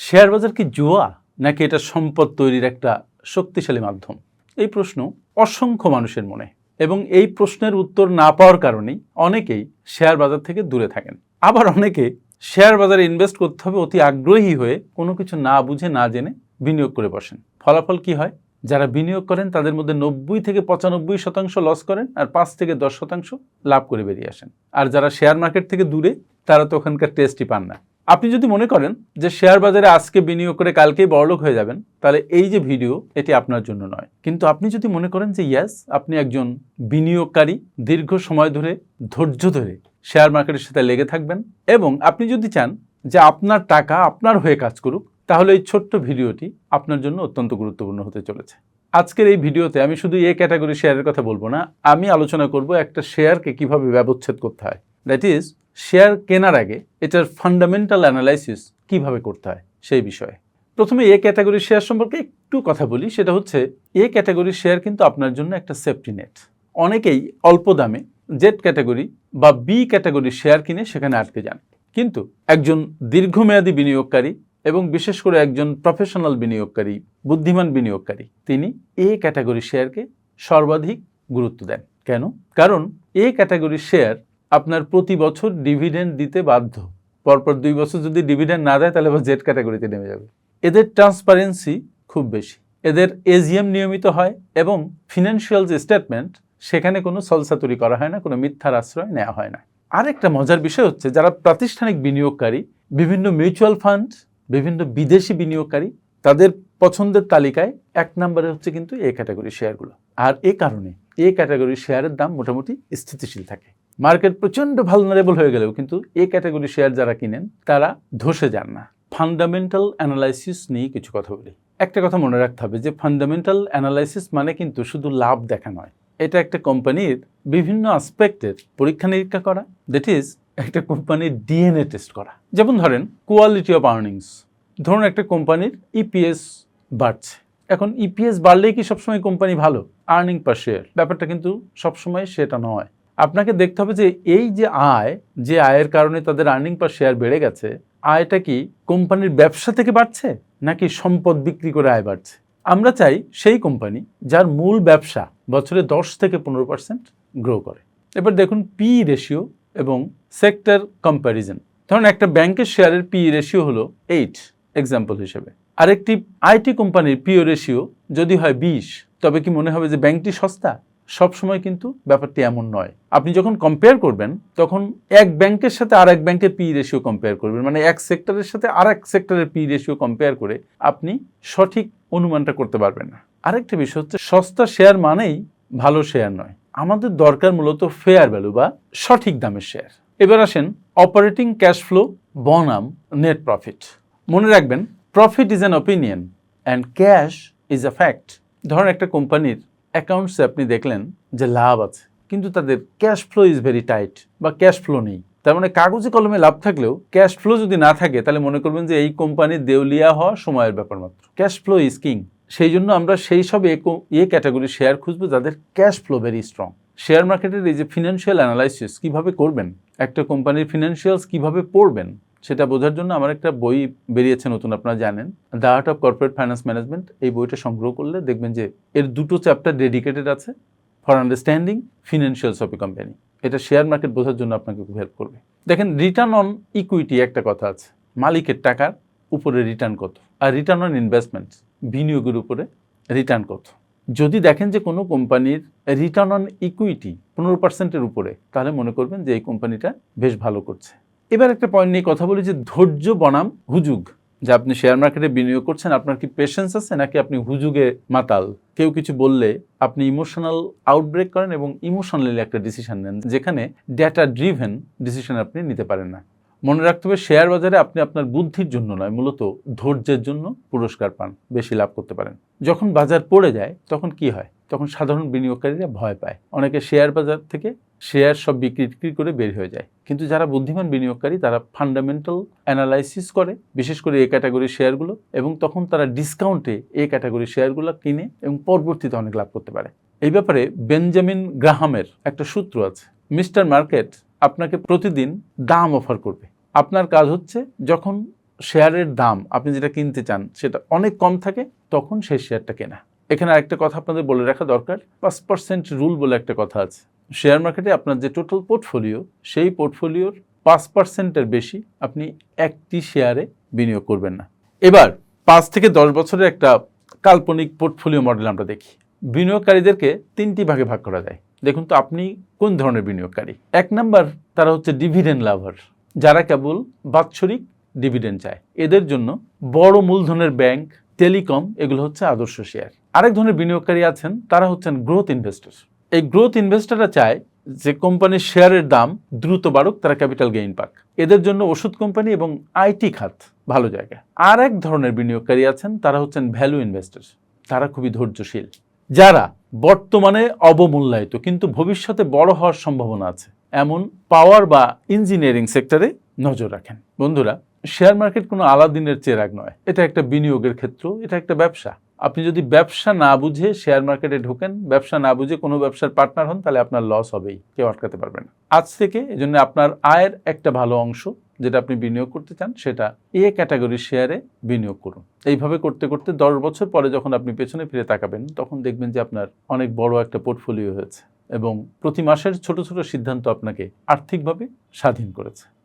Share বাজার কি জুয়া নাকি এটা সম্পদ তৈরির একটা শক্তিশালী মাধ্যম? এই প্রশ্ন অসংখ্য মানুষের মনে, এবং এই প্রশ্নের উত্তর না পাওয়ার কারণেই অনেকেই শেয়ার বাজার থেকে দূরে থাকেন। আবার অনেকে শেয়ার বাজারে ইনভেস্ট করতে হবে অতি আগ্রহী হয়ে কোনো কিছু না বুঝে না জেনে বিনিয়োগ করে বসেন। ফলাফল কি হয়? যারা বিনিয়োগ করেন তাদের মধ্যে 90 থেকে 95% লস করেন, আর 5 থেকে 10% লাভ করে বেরিয়ে আসেন। আর যারা শেয়ার মার্কেট থেকে দূরে, তারা তো ওখানকার টেস্টই পান না। আপনি যদি মনে করেন যে শেয়ার বাজারে আজকে বিনিয়োগ করে কালকেই বড়লোক হয়ে যাবেন, তাহলে এই যে ভিডিও এটি আপনার জন্য নয়। কিন্তু আপনি যদি মনে করেন যে ইয়াস, আপনি একজন বিনিয়োগকারী, দীর্ঘ সময় ধরে ধৈর্য ধরে শেয়ার মার্কেটের সাথে লেগে থাকবেন, এবং আপনি যদি চান যে আপনার টাকা আপনার হয়ে কাজ করুক, তাহলে এই ছোট্ট ভিডিওটি আপনার জন্য অত্যন্ত গুরুত্বপূর্ণ হতে চলেছে। আজকের এই ভিডিওতে আমি শুধু এ ক্যাটাগরি শেয়ারের কথা বলবো না, আমি আলোচনা করব একটা শেয়ারকে কিভাবে ব্যবচ্ছেদ করতে হয়। দ্যাট ইজ, শেয়ার কেনার আগে এটার ফান্ডামেন্টাল অ্যানালাইসিস কিভাবে করতে হয় সেই বিষয়ে। প্রথমে এ ক্যাটাগরি শেয়ার সম্পর্কে একটু কথা বলি। সেটা হচ্ছে, এ ক্যাটাগরি শেয়ার কিন্তু আপনার জন্য একটা সেফটি নেট। অনেকেই অল্প দামে জেড ক্যাটাগরি বা বি ক্যাটাগরি শেয়ার কিনে সেখানে আটকে যান, কিন্তু একজন দীর্ঘমেয়াদী বিনিয়োগকারী এবং বিশেষ করে একজন প্রফেশনাল বিনিয়োগকারী, বুদ্ধিমান বিনিয়োগকারী, তিনি এ ক্যাটাগরি শেয়ারকে সর্বাধিক গুরুত্ব দেন। কেন? কারণ এ ক্যাটাগরি শেয়ার আপনার প্রতি বছর ডিভিডেন্ড দিতে বাধ্য। পরপর 2 বছর যদি ডিভিডেন্ড না দেয়, তাহলে আবার জেড ক্যাটাগরিতে নেমে যাবে। এদের ট্রান্সপারেন্সি খুব বেশি, এদের এজিএম নিয়মিত হয়, এবং ফিনান্সিয়াল যে স্টেটমেন্ট, সেখানে কোনো ছলচাতুরি করা হয় না, কোনো মিথ্যার আশ্রয় নেওয়া হয় না। আরেকটা মজার বিষয় হচ্ছে, যারা প্রাতিষ্ঠানিক বিনিয়োগকারী, বিভিন্ন মিউচুয়াল ফান্ড, বিভিন্ন বিদেশি বিনিয়োগকারী, তাদের পছন্দের তালিকায় 1 নম্বরে হচ্ছে কিন্তু এ ক্যাটাগরি শেয়ারগুলো। আর এ কারণে এ ক্যাটাগরি শেয়ারের দাম মোটামুটি স্থিতিশীল থাকে। মার্কেট প্রচণ্ড ভালনারেবল হয়ে গেলেও কিন্তু এ ক্যাটাগরি শেয়ার যারা কিনেন, তারা ধসে যান না। ফান্ডামেন্টাল অ্যানালাইসিস নিয়ে কিছু কথা বলি। একটা কথা মনে রাখতে হবে যে ফান্ডামেন্টাল অ্যানালাইসিস মানে কিন্তু শুধু লাভ দেখা নয়, এটা একটা কোম্পানির বিভিন্ন আসপেক্টের পরীক্ষা নিরীক্ষা করা। দ্যাট ইজ, একটা কোম্পানির ডিএনএ টেস্ট করা। যেমন ধরেন কোয়ালিটি অফ আর্নিংস। ধরুন একটা কোম্পানির ইপিএস বাড়ছে। এখন ইপিএস বাড়লেই কি সবসময় কোম্পানি ভালো? আর্নিং পার শেয়ার, ব্যাপারটা কিন্তু সবসময় সেটা নয়। আপনাকে দেখতে হবে যে এই যে আয়, যে আয়ের কারণে তাদের আর্নিং পার শেয়ার বেড়ে গেছে, আয়টা কি কোম্পানির ব্যবসা থেকে বাড়ছে নাকি সম্পদ বিক্রি করে আয় বাড়ছে? আমরা চাই সেই কোম্পানি যার মূল ব্যবসা বছরে 10 থেকে 15% গ্রো করে। এবার দেখুন পি রেশিও এবং সেক্টর কম্প্যারিজন। ধরুন একটা ব্যাংকের শেয়ারের পি রেশিও হলো 8 এক্সাম্পল হিসেবে, আরেকটি আইটি কোম্পানির পিও রেশিও যদি হয় 20, তবে কি মনে হবে যে ব্যাংকটি সস্তা? সবসময় কিন্তু ব্যাপারটি এমন নয়। আপনি যখন কম্পেয়ার করবেন, তখন এক ব্যাংকের সাথে আর এক ব্যাংকের পি রেশিও কম্পেয়ার করবেন, মানে এক সেক্টরের সাথে আর এক সেক্টরের পি রেশিও কম্পেয়ার করে আপনি সঠিক অনুমানটা করতে পারবেন না। আরেকটা বিষয় হচ্ছে, সস্তা শেয়ার মানেই ভালো শেয়ার নয়। আমাদের দরকার মূলত ফেয়ার ভ্যালু বা সঠিক দামের শেয়ার। এবার আসেন অপারেটিং ক্যাশ ফ্লো বনাম নেট প্রফিট। মনে রাখবেন, profit is an opinion and cash is a fact. ধরেন একটা কোম্পানির অ্যাকাউন্টসে আপনি দেখলেন যে লাভ আছে, কিন্তু তাদের cash flow is very tight বা ক্যাশ ফ্লো নেই। তার মানে কাগজে কলমে লাভ থাকলেও ক্যাশ ফ্লো যদি না থাকে, তাহলে মনে করবেন যে এই কোম্পানির দেউলিয়া হওয়া সময়ের ব্যাপার মাত্র। Cash flow is king. সেই জন্য আমরা সেই সব এ ক্যাটাগরি শেয়ার খুঁজবো যাদের cash flow very strong. Share মার্কেটের এই যে ফিনান্সিয়াল অ্যানালাইসিস কিভাবে করবেন, একটা কোম্পানির ফিনান্সিয়ালস কিভাবে পড়বেন, সেটা বোঝার জন্য আমার একটা বই বেরিয়েছে নতুন, আপনারা জানেন, the art of corporate finance management. এই বইটা সংগ্রহ করলে দেখবেন যে এর 2টো চ্যাপ্টার ডেডিকেটেড আছে for understanding financials of a company. এটা শেয়ার মার্কেট বোঝার জন্য আপনাকে খুব হেল্প করবে। দেখেন, রিটার্ন অন ইকুইটি একটা কথা আছে, মালিকের টাকার উপরে রিটার্ন কত, আর রিটার্ন অন ইনভেস্টমেন্ট, বিনিয়োগের উপরে রিটার্ন কত। যদি দেখেন যে কোনো কোম্পানির রিটার্ন অন ইকুইটি 15%-এর উপরে, তাহলে মনে করবেন যে এই কোম্পানিটা বেশ ভালো করছে। এবার একটা পয়েন্ট নিয়ে কথা বলি যে ধৈর্য বনাম হুজুগ। যে আপনি শেয়ার মার্কেটে বিনিয়োগ করছেন, আপনার কি পেশেন্স আছে নাকি আপনি হুজুগে মাতাল? কেউ কিছু বললে আপনি ইমোশনাল আউটব্রেক করেন এবং ইমোশনালি একটা ডিসিশন নেন, যেখানে ডেটা ড্রিভেন ডিসিশন আপনি নিতে পারেন না। মনে রাখতে হবে, শেয়ার বাজারে আপনি আপনার বুদ্ধির জন্য নয়, মূলত ধৈর্যের জন্য পুরস্কার পান, বেশি লাভ করতে পারেন। যখন বাজার পড়ে যায়, তখন কি হয়? তখন সাধারণ বিনিয়োগকারীরা ভয় পায়, অনেকে শেয়ার বাজার থেকে শেয়ার সব বিক্রি করে বের হয়ে যায়। কিন্তু যারা বুদ্ধিমান বিনিয়োগকারী, তারা ফান্ডামেন্টাল অ্যানালাইসিস করে, বিশেষ করে এ ক্যাটাগরি শেয়ারগুলো, এবং তখন তারা ডিসকাউন্টে এ ক্যাটাগরি শেয়ারগুলো কিনে এবং পরবর্তীতে অনেক লাভ করতে পারে। এই ব্যাপারে বেঞ্জামিন গ্রাহামের একটা সূত্র আছে, মিস্টার মার্কেট আপনাকে প্রতিদিন দাম অফার করবে। আপনার কাজ হচ্ছে যখন শেয়ারের দাম আপনি যেটা কিনতে চান সেটা অনেক কম থাকে, তখন সেই শেয়ারটা কেনা। এখানে আরেকটা কথা আপনাদের বলে রাখা দরকার, 5% রুল বলে একটা কথা আছে। শেয়ার মার্কেটে আপনার যে টোটাল পোর্টফোলিও, সেই পোর্টফোলিওর 5%-এর বেশি আপনি একটি শেয়ারে বিনিয়োগ করবেন না। এবার 5 থেকে 10 বছরের একটা কাল্পনিক পোর্টফোলিও মডেল আমরা দেখি। বিনিয়োগকারীদেরকে 3টি ভাগে ভাগ করা যায়। দেখুন তো আপনি কোন ধরনের বিনিয়োগকারী। 1 নাম্বার, তারা হচ্ছে ডিভিডেন্ড লাভার, যারা কেবল বাৎসরিক ডিভিডেন্ড চায়। এদের জন্য বড় মূলধনের ব্যাংক, টেলিকম এগুলো হচ্ছে আদর্শ শেয়ার। আরেক ধরনের বিনিয়োগকারী আছেন, তারা হচ্ছেন গ্রোথ ইনভেস্টর। এই গ্রোথ ইনভেস্টররা চায় যে কোম্পানির শেয়ারের দাম দ্রুত বাড়ুক, তারা ক্যাপিটাল গেইন পাক। এদের জন্য ওষুধ কোম্পানি এবং আইটি খাত ভালো জায়গা। আর এক ধরনের বিনিয়োগকারী আছেন, তারা হচ্ছেন ভ্যালু ইনভেস্টর। তারা খুবই ধৈর্যশীল, যারা বর্তমানে অবমূল্যায়িত কিন্তু ভবিষ্যতে বড় হওয়ার সম্ভাবনা আছে এমন পাওয়ার বা ইঞ্জিনিয়ারিং সেক্টরে নজর রাখেন। বন্ধুরা, শেয়ার মার্কেট কোনো আলাদিনের চেরাগ নয়, এটা একটা বিনিয়োগের ক্ষেত্র, এটা একটা ব্যবসা। আপনি যদি ব্যবসা না বুঝে শেয়ার মার্কেটে ঢোকেন, ব্যবসা না বুঝে কোনো ব্যবসার পার্টনার হন, তাহলে আপনার লস হবেই, কেউ আটকাতে পারবে না। আজ থেকে এজন্য আপনার আয়ের একটা ভালো অংশ যেটা আপনি বিনিয়োগ করতে চান, সেটা এ ক্যাটাগরির শেয়ারে বিনিয়োগ করুন। এইভাবে করতে করতে 10 বছর পরে যখন আপনি পেছনে ফিরে তাকাবেন, তখন দেখবেন যে আপনার অনেক বড় একটা পোর্টফোলিও হয়েছে এবং প্রতি মাসের ছোট ছোট সিদ্ধান্ত আপনাকে আর্থিকভাবে স্বাধীন করেছে।